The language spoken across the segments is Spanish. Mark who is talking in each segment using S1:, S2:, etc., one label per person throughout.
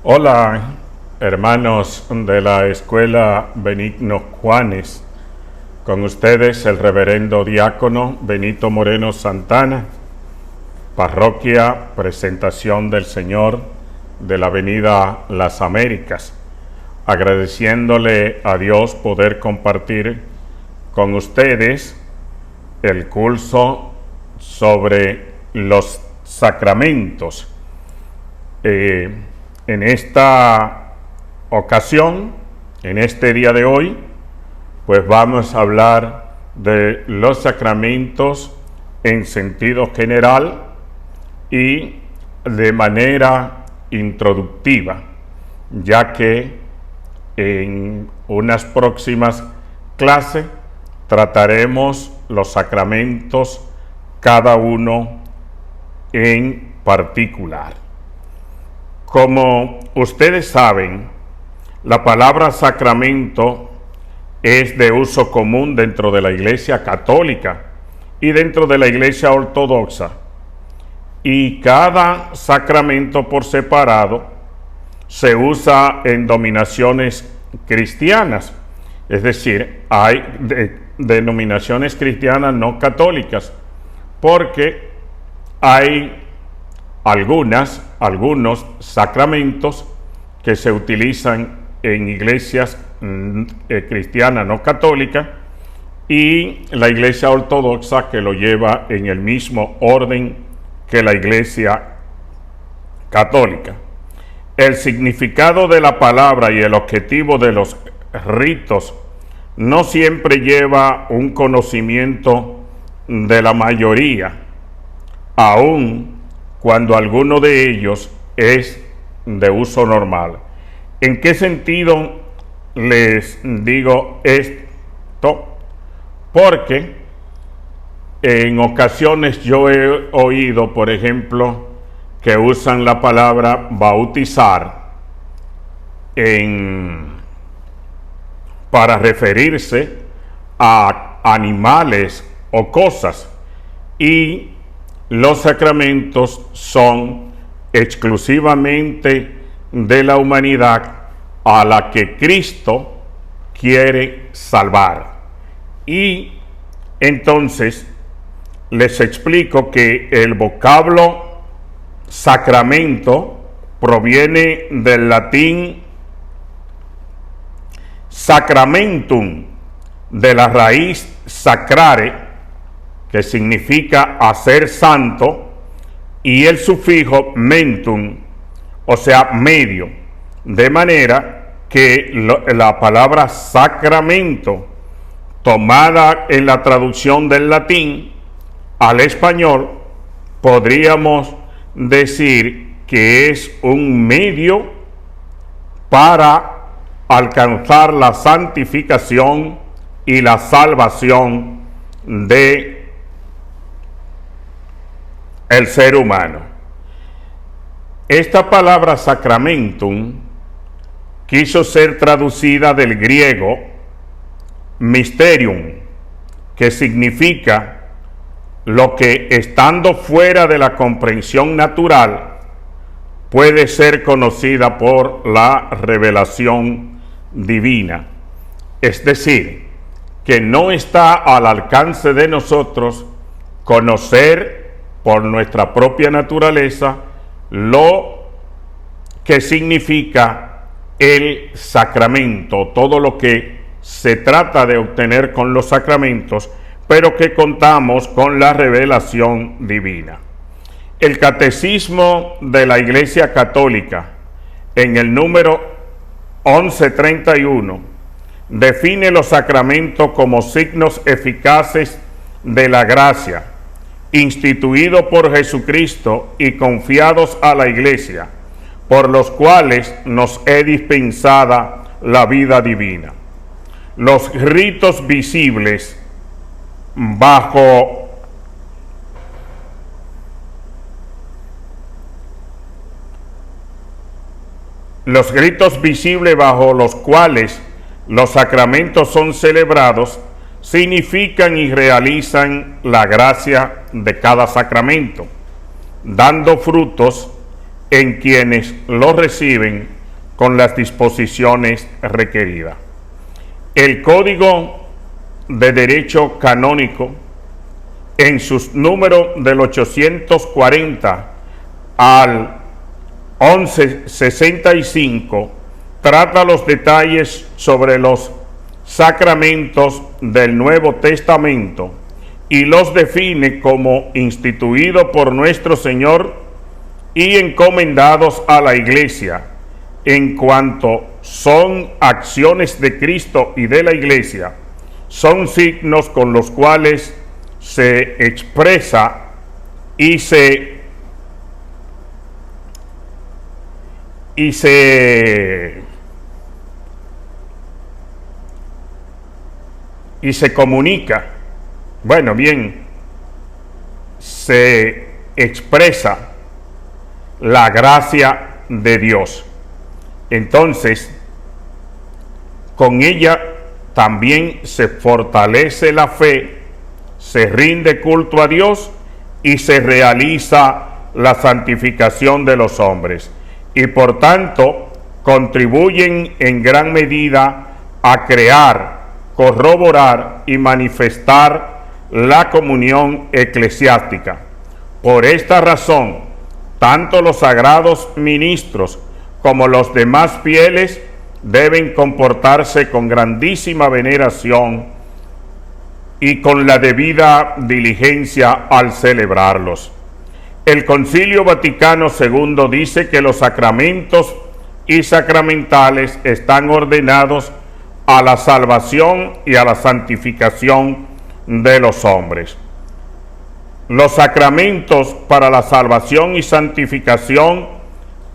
S1: Hola, hermanos de la Escuela Benigno Juanes. Con ustedes el reverendo diácono Benito Moreno Santana, Parroquia Presentación del Señor de la Avenida Las Américas, agradeciéndole a Dios poder compartir con ustedes el curso sobre los sacramentos. En esta ocasión, en este día de hoy, pues vamos a hablar de los sacramentos en sentido general y de manera introductiva, ya que en unas próximas clases trataremos los sacramentos cada uno en particular. Como ustedes saben, la palabra sacramento es de uso común dentro de la Iglesia Católica y dentro de la Iglesia Ortodoxa. Y cada sacramento por separado se usa en denominaciones cristianas. Es decir, hay denominaciones cristianas no católicas, porque hay algunos sacramentos que se utilizan en iglesias cristianas no católicas y la iglesia ortodoxa, que lo lleva en el mismo orden que la iglesia católica. El significado de la palabra y el objetivo de los ritos no siempre lleva un conocimiento de la mayoría, aún cuando alguno de ellos es de uso normal. ¿En qué sentido les digo esto? Porque en ocasiones yo he oído, por ejemplo, que usan la palabra bautizar para referirse a animales o cosas, y los sacramentos son exclusivamente de la humanidad a la que Cristo quiere salvar. Y entonces les explico que el vocablo sacramento proviene del latín sacramentum, de la raíz sacrare, que significa hacer santo, y el sufijo mentum, o sea, medio, de manera que la palabra sacramento, tomada en la traducción del latín al español, podríamos decir que es un medio para alcanzar la santificación y la salvación de el ser humano. Esta palabra sacramentum quiso ser traducida del griego mysterium, que significa lo que, estando fuera de la comprensión natural, puede ser conocida por la revelación divina. Es decir, que no está al alcance de nosotros conocer por nuestra propia naturaleza lo que significa el sacramento, todo lo que se trata de obtener con los sacramentos, pero que contamos con la revelación divina. El Catecismo de la Iglesia Católica, en el número 1131, define los sacramentos como signos eficaces de la gracia, instituidos por Jesucristo y confiados a la Iglesia, por los cuales nos es dispensada la vida divina. Los ritos visibles bajo los cuales los sacramentos son celebrados significan y realizan la gracia de cada sacramento, dando frutos en quienes lo reciben con las disposiciones requeridas. El Código de Derecho Canónico, en sus números del 840 al 1165, trata los detalles sobre los sacramentos del Nuevo Testamento y los define como instituidos por nuestro Señor y encomendados a la Iglesia, en cuanto son acciones de Cristo y de la Iglesia, son signos con los cuales se expresa y se comunica, bueno, bien, se expresa la gracia de Dios. Entonces, con ella también se fortalece la fe, se rinde culto a Dios y se realiza la santificación de los hombres. Y por tanto, contribuyen en gran medida a crear, corroborar y manifestar la comunión eclesiástica. Por esta razón, tanto los sagrados ministros como los demás fieles deben comportarse con grandísima veneración y con la debida diligencia al celebrarlos. El Concilio Vaticano II dice que los sacramentos y sacramentales están ordenados a la salvación y a la santificación de los hombres. Los sacramentos para la salvación y santificación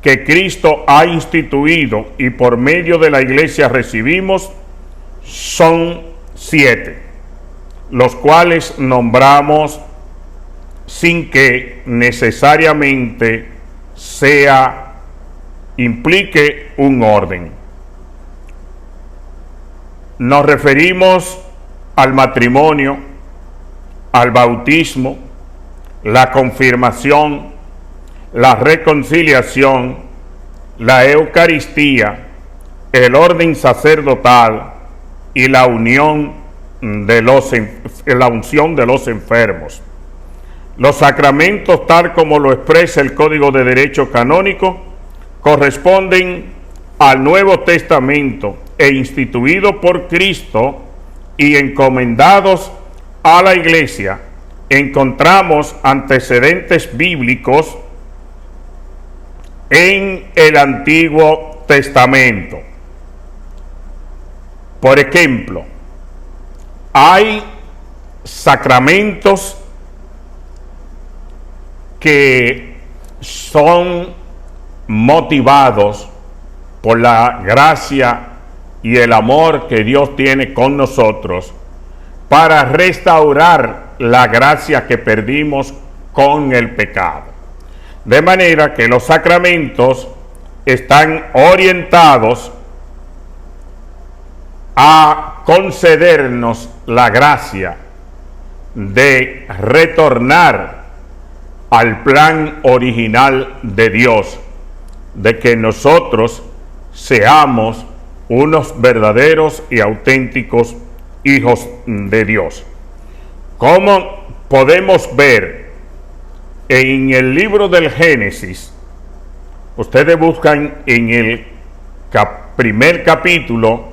S1: que Cristo ha instituido y por medio de la Iglesia recibimos son 7, los cuales nombramos sin que necesariamente implique un orden. Nos referimos al matrimonio, al bautismo, la confirmación, la reconciliación, la Eucaristía, el orden sacerdotal y la unción de los enfermos. Los sacramentos, tal como lo expresa el Código de Derecho Canónico, corresponden al Nuevo Testamento e instituidos por Cristo y encomendados a la Iglesia. Encontramos antecedentes bíblicos en el Antiguo Testamento. Por ejemplo, hay sacramentos que son motivados por la gracia y el amor que Dios tiene con nosotros para restaurar la gracia que perdimos con el pecado. De manera que los sacramentos están orientados a concedernos la gracia de retornar al plan original de Dios, de que nosotros seamos unos verdaderos y auténticos hijos de Dios. Como podemos ver en el libro del Génesis, ustedes buscan en el primer capítulo,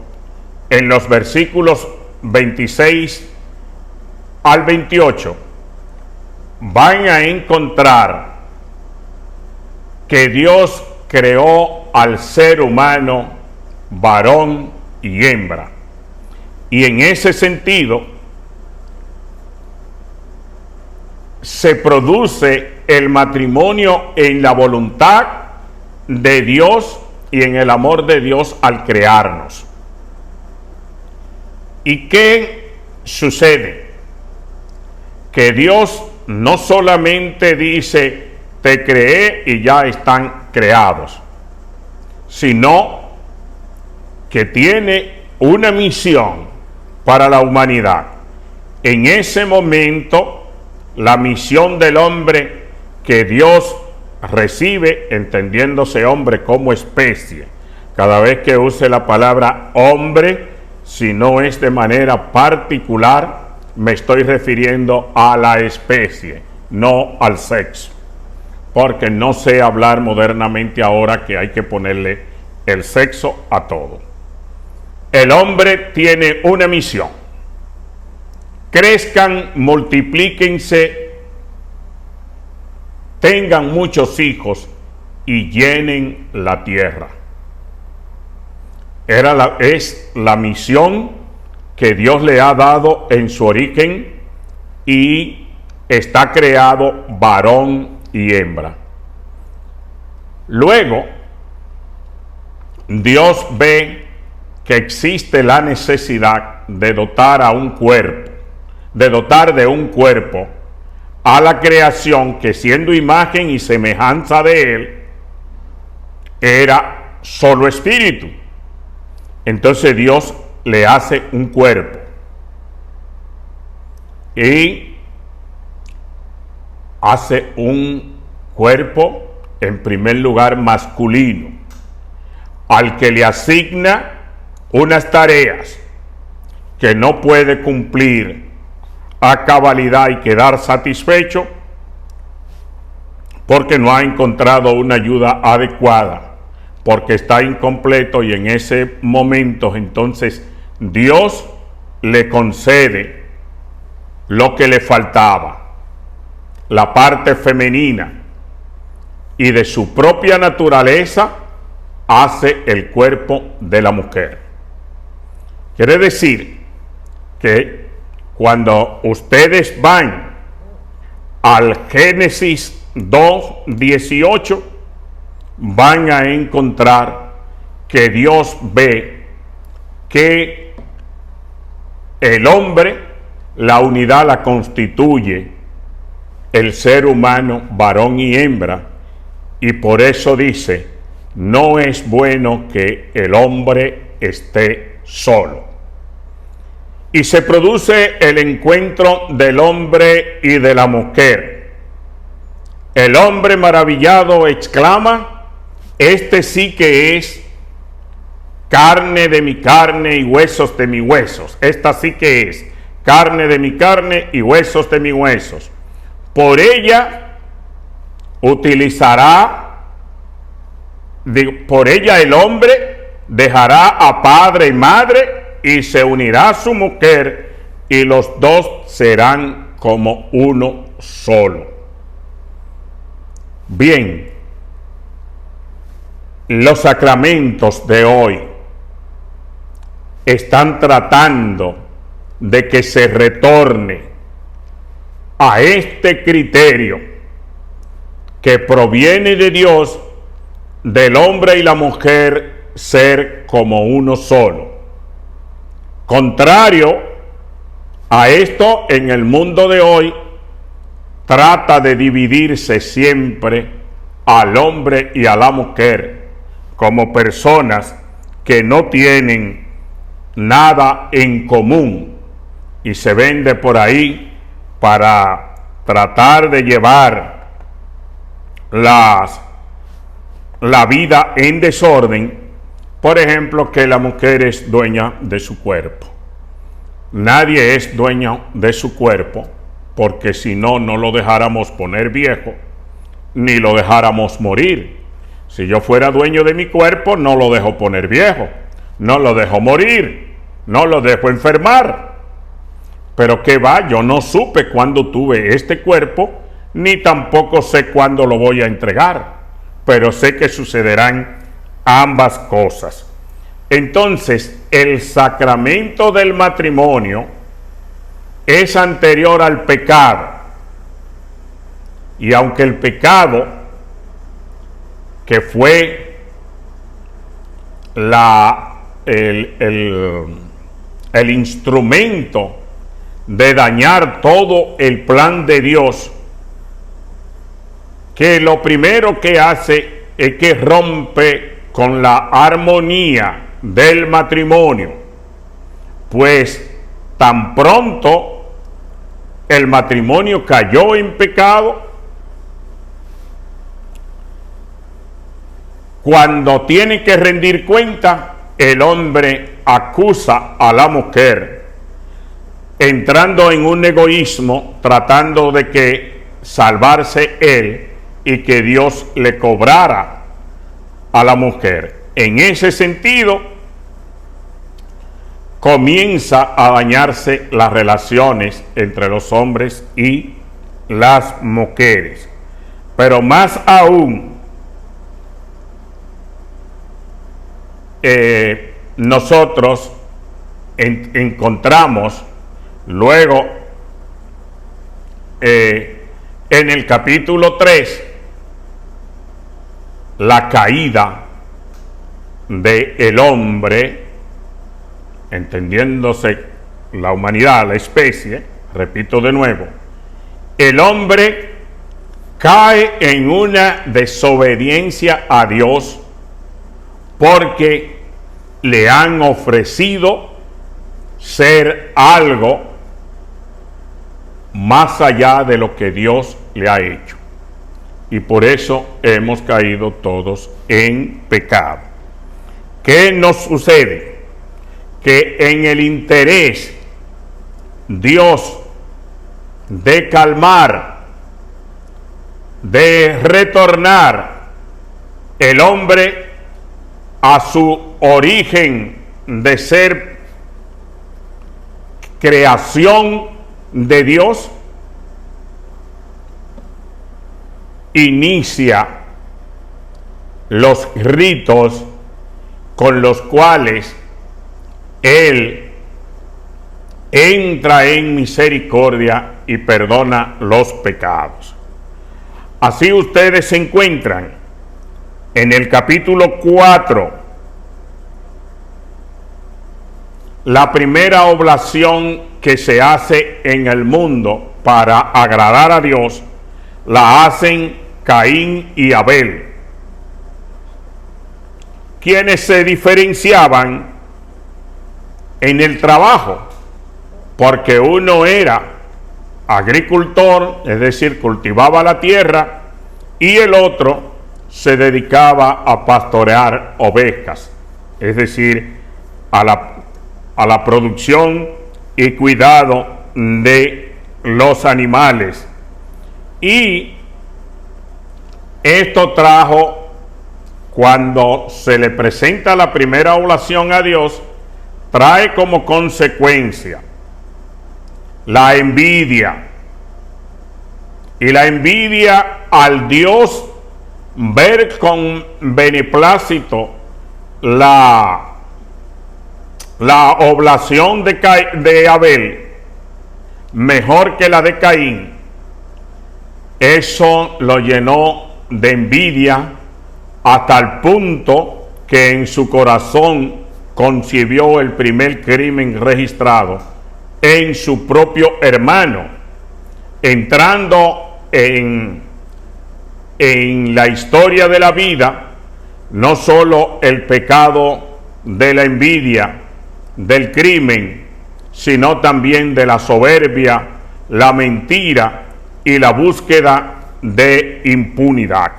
S1: en los versículos 26 al 28, van a encontrar que Dios creó al ser humano varón y hembra. Y en ese sentido se produce el matrimonio en la voluntad de Dios y en el amor de Dios al crearnos. ¿Y qué sucede? Que Dios no solamente dice, te creé y ya están creados, sino que tiene una misión para la humanidad. En ese momento, la misión del hombre que Dios recibe, entendiéndose hombre como especie. Cada vez que use la palabra hombre, si no es de manera particular, me estoy refiriendo a la especie, no al sexo. Porque no sé hablar modernamente ahora que hay que ponerle el sexo a todo. El hombre tiene una misión: crezcan, multiplíquense, tengan muchos hijos y llenen la tierra. Es la misión que Dios le ha dado en su origen, y está creado varón y hembra. Luego, Dios ve que existe la necesidad de dotar a un cuerpo, de dotar de un cuerpo a la creación que, siendo imagen y semejanza de Él, era solo espíritu. Entonces Dios le hace un cuerpo y hace un cuerpo, en primer lugar, masculino, al que le asigna unas tareas que no puede cumplir a cabalidad y quedar satisfecho porque no ha encontrado una ayuda adecuada, porque está incompleto, y en ese momento entonces Dios le concede lo que le faltaba, la parte femenina, y de su propia naturaleza hace el cuerpo de la mujer. Quiere decir que cuando ustedes van al Génesis 2:18, van a encontrar que Dios ve que el hombre, la unidad la constituye el ser humano, varón y hembra, y por eso dice: no es bueno que el hombre esté solo. Y se produce el encuentro del hombre y de la mujer. El hombre maravillado exclama: este sí que es carne de mi carne y huesos de mis huesos. Esta sí que es carne de mi carne y huesos de mis huesos. Por ella por ella el hombre dejará a padre y madre y se unirá a su mujer, y los dos serán como uno solo. Bien, los sacramentos de hoy están tratando de que se retorne a este criterio que proviene de Dios, del hombre y la mujer ser como uno solo. Contrario a esto, en el mundo de hoy trata de dividirse siempre al hombre y a la mujer como personas que no tienen nada en común, y se vende por ahí para tratar de llevar la vida en desorden. Por ejemplo, que la mujer es dueña de su cuerpo. Nadie es dueño de su cuerpo, porque si no, no lo dejáramos poner viejo, ni lo dejáramos morir. Si yo fuera dueño de mi cuerpo, no lo dejo poner viejo, no lo dejo morir, no lo dejo enfermar. Pero qué va, yo no supe cuándo tuve este cuerpo, ni tampoco sé cuándo lo voy a entregar, pero sé que sucederán ambas cosas. Entonces, el sacramento del matrimonio es anterior al pecado, y aunque el pecado, que fue el instrumento de dañar todo el plan de Dios, que lo primero que hace es que rompe con la armonía del matrimonio, pues tan pronto el matrimonio cayó en pecado, Cuando tiene que rendir cuenta, el hombre acusa a la mujer, entrando en un egoísmo, tratando de que salvarse él y que Dios le cobrara a la mujer. En ese sentido, comienza a dañarse las relaciones entre los hombres y las mujeres. Pero más aún, nosotros encontramos luego en el capítulo 3 la caída del hombre, entendiéndose la humanidad, la especie. Repito de nuevo, el hombre cae en una desobediencia a Dios porque le han ofrecido ser algo más allá de lo que Dios le ha hecho. Y por eso hemos caído todos en pecado. ¿Qué nos sucede? Que en el interés Dios de calmar, de retornar el hombre a su origen de ser creación de Dios, inicia los ritos con los cuales Él entra en misericordia y perdona los pecados. Así ustedes se encuentran en el capítulo 4, la primera oblación que se hace en el mundo para agradar a Dios, la hacen Caín y Abel, quienes se diferenciaban en el trabajo, porque uno era agricultor, es decir, cultivaba la tierra, y el otro se dedicaba a pastorear ovejas, es decir, a la producción y cuidado de los animales. Y esto trajo, cuando se le presenta la primera oblación a Dios, trae como consecuencia la envidia. Y la envidia al Dios ver con beneplácito la oblación de Abel mejor que la de Caín, eso lo llenó de envidia hasta el punto que en su corazón concibió el primer crimen registrado en su propio hermano, entrando en la historia de la vida, no solo el pecado de la envidia, del crimen, sino también de la soberbia, la mentira y la búsqueda de impunidad.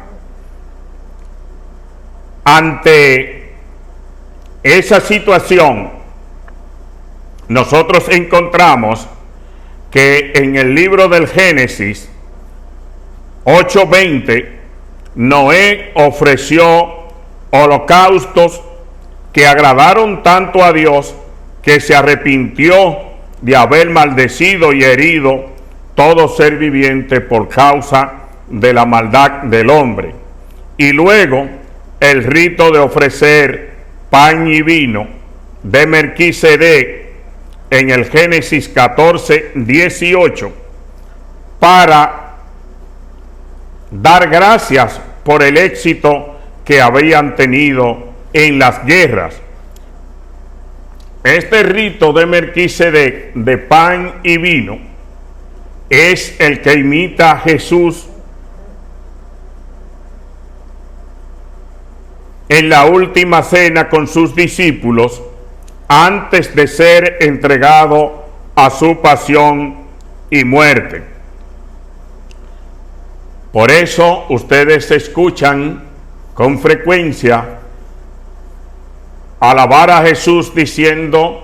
S1: Ante esa situación, nosotros encontramos que en el libro del Génesis 8:20, Noé ofreció holocaustos que agradaron tanto a Dios que se arrepintió de haber maldecido y herido todo ser viviente por causa de la maldad del hombre. Y luego el rito de ofrecer pan y vino de Melquisedec en el Génesis 14:18 para dar gracias por el éxito que habían tenido en las guerras. Este rito de Melquisedec de pan y vino es el que imita a Jesús en la última cena con sus discípulos antes de ser entregado a su pasión y muerte. Por eso ustedes escuchan con frecuencia alabar a Jesús diciendo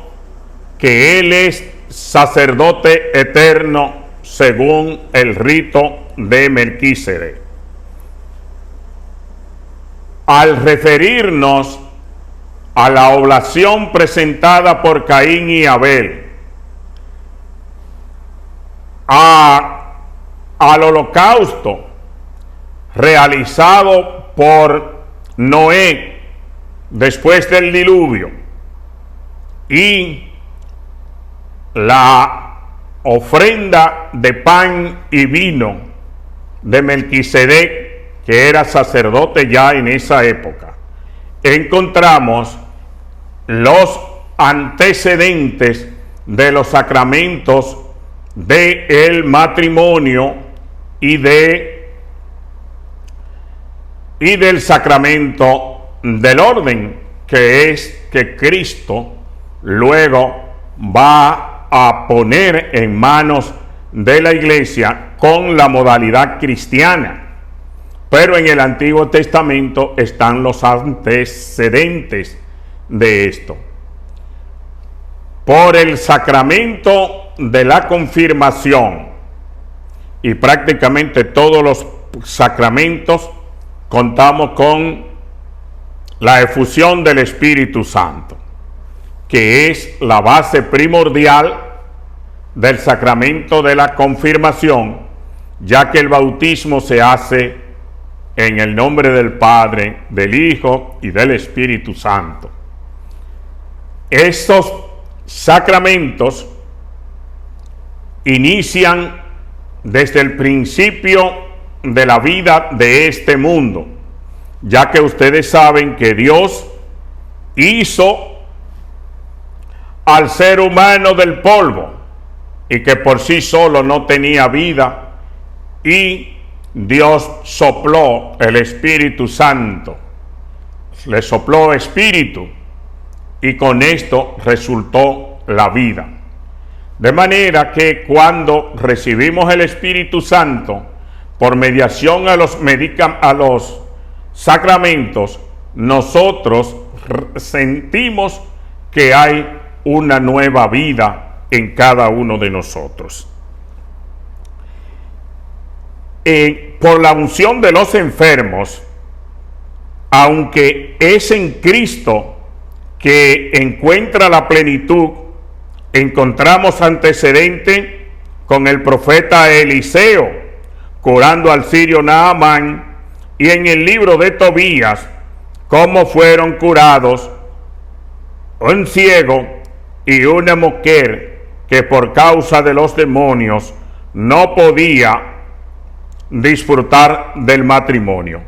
S1: que Él es sacerdote eterno según el rito de Melquisedec. Al referirnos a la oblación presentada por Caín y Abel, al holocausto realizado por Noé después del diluvio y la ofrenda de pan y vino de Melquisedec, que era sacerdote ya en esa época, encontramos los antecedentes de los sacramentos del matrimonio y del sacramento del orden, que es que Cristo luego va a poner en manos de la iglesia con la modalidad cristiana. Pero en el Antiguo Testamento están los antecedentes de esto. Por el sacramento de la confirmación y prácticamente todos los sacramentos contamos con la efusión del Espíritu Santo, que es la base primordial del sacramento de la confirmación, ya que el bautismo se hace en el nombre del Padre, del Hijo y del Espíritu Santo. Estos sacramentos inician desde el principio de la vida de este mundo, ya que ustedes saben que Dios hizo al ser humano del polvo y que por sí solo no tenía vida, y Dios sopló el Espíritu Santo, le sopló espíritu, y con esto resultó la vida. De manera que cuando recibimos el Espíritu Santo por mediación a los sacramentos, nosotros sentimos que hay una nueva vida en cada uno de nosotros. Por la unción de los enfermos, aunque es en Cristo que encuentra la plenitud, encontramos antecedente con el profeta Eliseo curando al sirio Naamán, y en el libro de Tobías cómo fueron curados un ciego y una mujer que por causa de los demonios no podía disfrutar del matrimonio.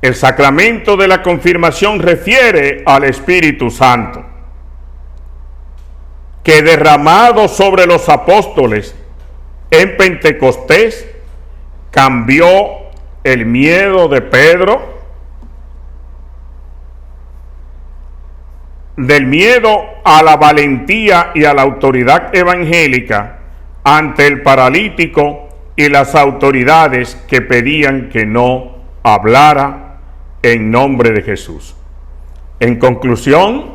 S1: El sacramento de la confirmación refiere al Espíritu Santo, que derramado sobre los apóstoles en Pentecostés cambió el miedo de Pedro, del miedo a la valentía y a la autoridad evangélica ante el paralítico y las autoridades que pedían que no hablara en nombre de Jesús. En conclusión,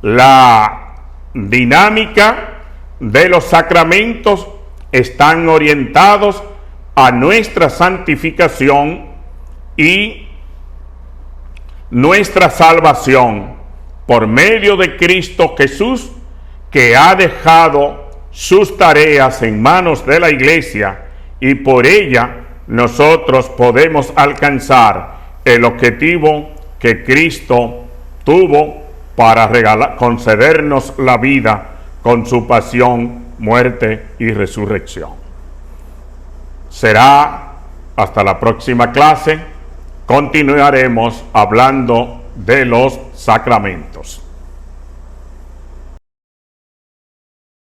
S1: la dinámica de los sacramentos están orientados a nuestra santificación y nuestra salvación por medio de Cristo Jesús, que ha dejado sus tareas en manos de la iglesia, y por ella nosotros podemos alcanzar el objetivo que Cristo tuvo para concedernos la vida con su pasión, muerte y resurrección. Será hasta la próxima clase. Continuaremos hablando de los sacramentos.